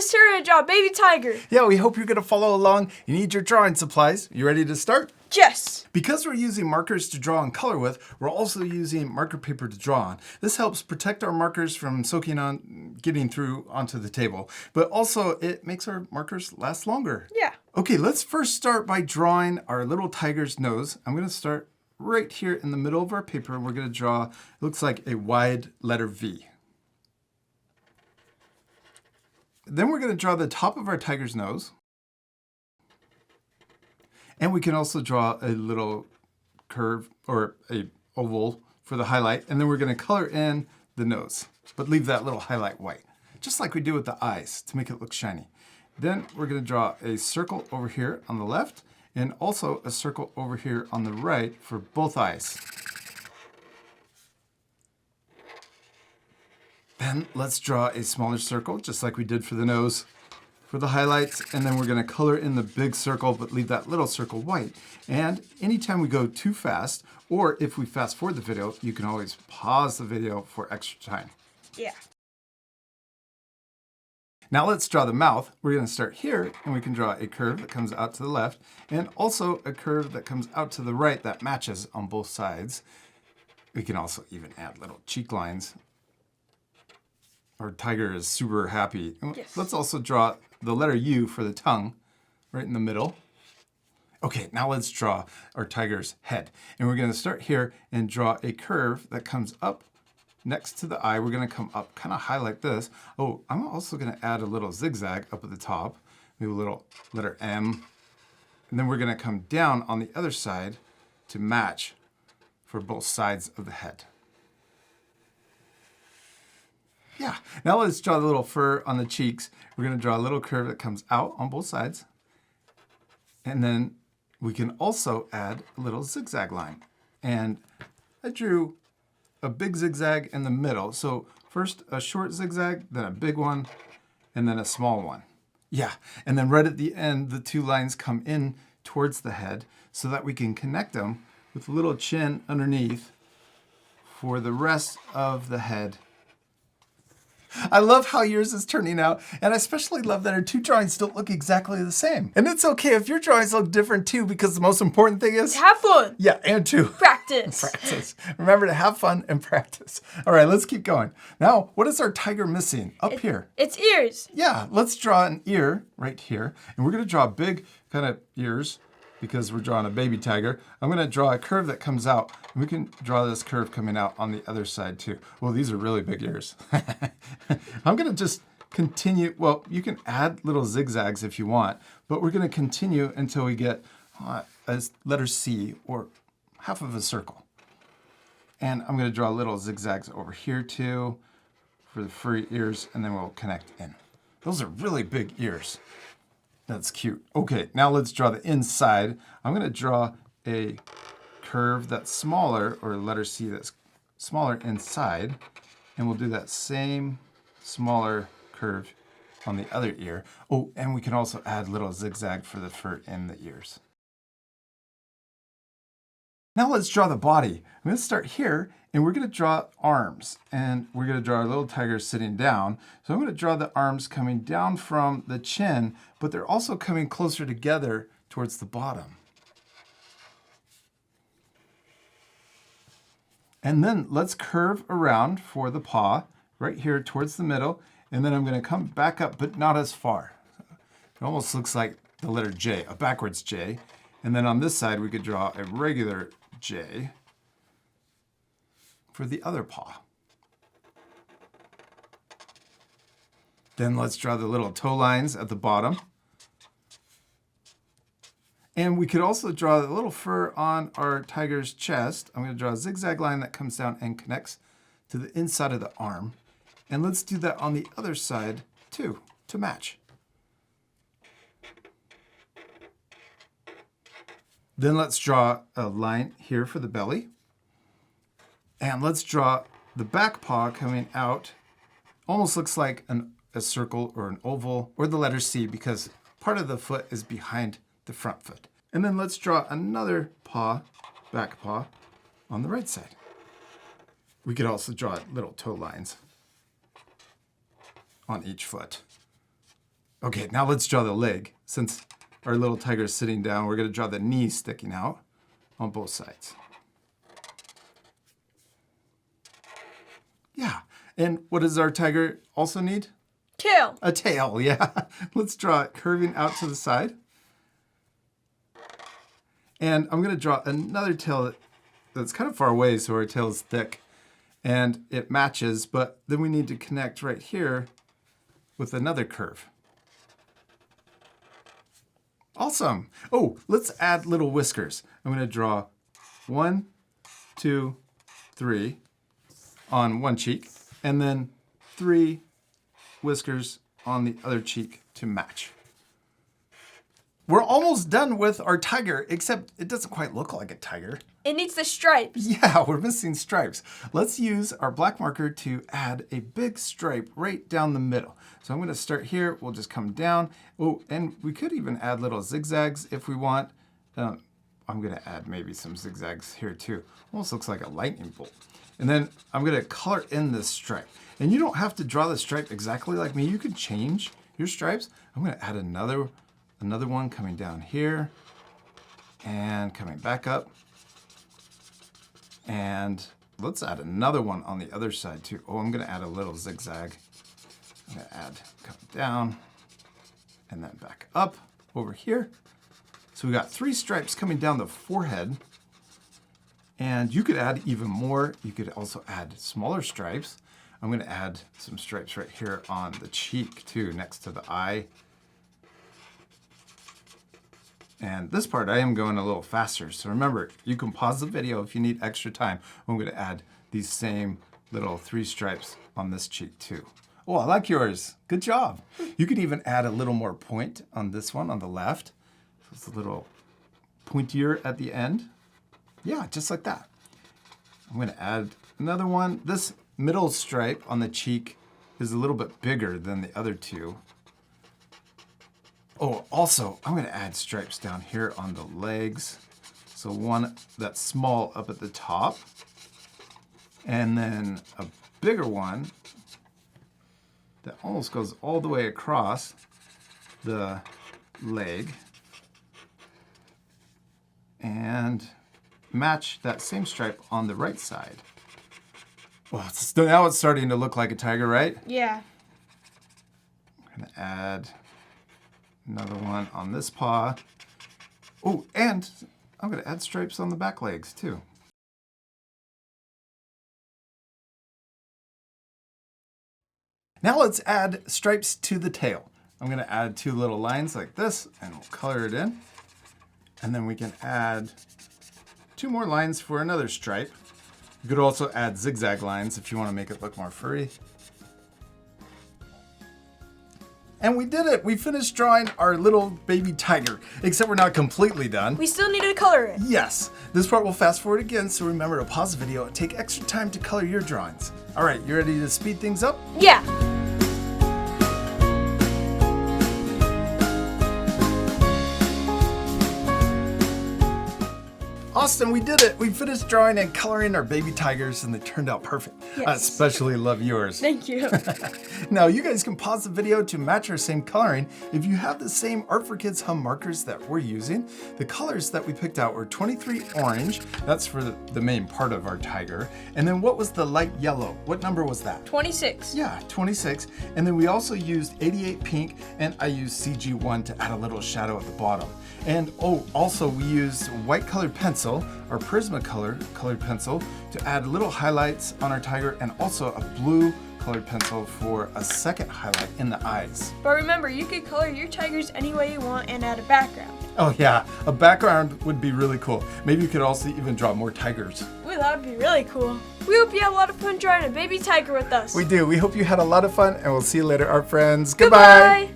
it's time to draw Baby Tiger. Yeah, we hope you're going to follow along. You need your drawing supplies. You ready to start? Yes. Because we're using markers to draw and color with, we're also using marker paper to draw on. This helps protect our markers from soaking on, getting through onto the table. But also, it makes our markers last longer. Yeah. Okay, let's first start by drawing our little tiger's nose. I'm going to start right here in the middle of our paper. We're going to draw, it looks like a wide letter V. Then we're going to draw the top of our tiger's nose. And we can also draw a little curve or a oval for the highlight. And then we're going to color in the nose, but leave that little highlight white, just like we do with the eyes to make it look shiny. Then we're going to draw a circle over here on the left and also a circle over here on the right for both eyes. Then let's draw a smaller circle, just like we did for the nose, for the highlights, and then we're going to color in the big circle, but leave that little circle white. And anytime we go too fast, or if we fast forward the video, you can always pause the video for extra time. Yeah. Now let's draw the mouth. We're going to start here, and we can draw a curve that comes out to the left, and also a curve that comes out to the right that matches on both sides. We can also even add little cheek lines. Our tiger is super happy. Yes. Let's also draw the letter U for the tongue right in the middle. Okay, now let's draw our tiger's head. And we're going to start here and draw a curve that comes up next to the eye. We're going to come up kind of high like this. Oh, I'm also going to add a little zigzag up at the top, maybe a little letter M. And then we're going to come down on the other side to match for both sides of the head. Yeah, now let's draw the little fur on the cheeks. We're going to draw a little curve that comes out on both sides. And then we can also add a little zigzag line. And I drew a big zigzag in the middle. So first a short zigzag, then a big one, and then a small one. Yeah, and then right at the end, the two lines come in towards the head so that we can connect them with a little chin underneath for the rest of the head. I love how yours is turning out, and I especially love that our two drawings don't look exactly the same. And it's okay if your drawings look different too, because the most important thing is... have fun. Yeah, and to... Practice. Practice. Remember to have fun and practice. All right, let's keep going. Now, what is our tiger missing? Up here. Its ears. Yeah, let's draw an ear right here. And we're going to draw big kind of ears because we're drawing a baby tiger. I'm going to draw a curve that comes out. And we can draw this curve coming out on the other side too. Well, these are really big ears. I'm going to just continue. Well, you can add little zigzags if you want, but we're going to continue until we get a letter C or half of a circle. And I'm going to draw little zigzags over here too for the furry ears, and then we'll connect in. Those are really big ears. That's cute. Okay, now let's draw the inside. I'm going to draw a curve that's smaller, or letter C that's smaller inside, and we'll do that same smaller curve on the other ear. Oh, and we can also add little zigzag for the fur in the ears. Now let's draw the body. I'm going to start here, and we're going to draw arms, and we're going to draw our little tiger sitting down. So I'm going to draw the arms coming down from the chin, but they're also coming closer together towards the bottom. And then let's curve around for the paw right here towards the middle, and then I'm going to come back up, but not as far. It almost looks like the letter J, a backwards J. And then on this side, we could draw a regular J for the other paw. Then let's draw the little toe lines at the bottom. And we could also draw the little fur on our tiger's chest. I'm going to draw a zigzag line that comes down and connects to the inside of the arm. And let's do that on the other side too, to match. Then let's draw a line here for the belly. And let's draw the back paw coming out. Almost looks like a circle or an oval or the letter C because part of the foot is behind the front foot. And then let's draw another paw, back paw, on the right side. We could also draw little toe lines on each foot. Okay, now let's draw the leg. Since our little tiger is sitting down, we're going to draw the knee sticking out on both sides. Yeah, and what does our tiger also need? Tail. A tail, yeah. Let's draw it curving out to the side. And I'm going to draw another tail that's kind of far away, so our tail is thick. And it matches, but then we need to connect right here with another curve. Awesome. Oh, let's add little whiskers. I'm going to draw 1, 2, 3 on one cheek, and then 3 whiskers on the other cheek to match. We're almost done with our tiger, except it doesn't quite look like a tiger. It needs the stripes. Yeah, we're missing stripes. Let's use our black marker to add a big stripe right down the middle. So I'm going to start here. We'll just come down. Oh, and we could even add little zigzags if we want. I'm going to add maybe some zigzags here too. Almost looks like a lightning bolt. And then I'm going to color in this stripe. And you don't have to draw the stripe exactly like me. You could change your stripes. I'm going to add another one coming down here and coming back up. And let's add another one on the other side too. Oh, I'm going to add a little zigzag. I'm going to add coming down and then back up over here. So we got 3 stripes coming down the forehead. And you could add even more. You could also add smaller stripes. I'm going to add some stripes right here on the cheek too, next to the eye. And this part I am going a little faster. So remember, you can pause the video if you need extra time. I'm going to add these same little 3 stripes on this cheek too. Oh, I like yours. Good job. You could even add a little more point on this one on the left. So it's a little pointier at the end. Yeah, just like that. I'm going to add another one. This middle stripe on the cheek is a little bit bigger than the other 2. Oh, also, I'm going to add stripes down here on the legs. So one that's small up at the top. And then a bigger one that almost goes all the way across the leg. And match that same stripe on the right side. Well, now it's starting to look like a tiger, right? Yeah. I'm going to add another one on this paw. Oh, and I'm going to add stripes on the back legs too. Now let's add stripes to the tail. I'm going to add 2 little lines like this and we'll color it in. And then we can add 2 more lines for another stripe. You could also add zigzag lines if you want to make it look more furry. And we did it! We finished drawing our little baby tiger, except we're not completely done. We still need to color it. Yes! This part we'll fast forward again, so remember to pause the video and take extra time to color your drawings. Alright, you ready to speed things up? Yeah! Austin, we did it! We finished drawing and coloring our baby tigers and they turned out perfect. Yes. I especially love yours. Thank you. Now you guys can pause the video to match our same coloring. If you have the same Art for Kids Hum markers that we're using, the colors that we picked out were 23 orange, that's for the main part of our tiger. And then what was the light yellow? What number was that? 26. Yeah, 26. And then we also used 88 pink and I used CG1 to add a little shadow at the bottom. And oh, also we used white colored pencil, our Prismacolor colored pencil, to add little highlights on our tiger and also a blue colored pencil for a second highlight in the eyes. But remember, you can color your tigers any way you want and add a background. Oh yeah, a background would be really cool. Maybe you could also even draw more tigers. Ooh, that would be really cool. We hope you had a lot of fun drawing a baby tiger with us. We do. We hope you had a lot of fun and we'll see you later, our friends. Goodbye!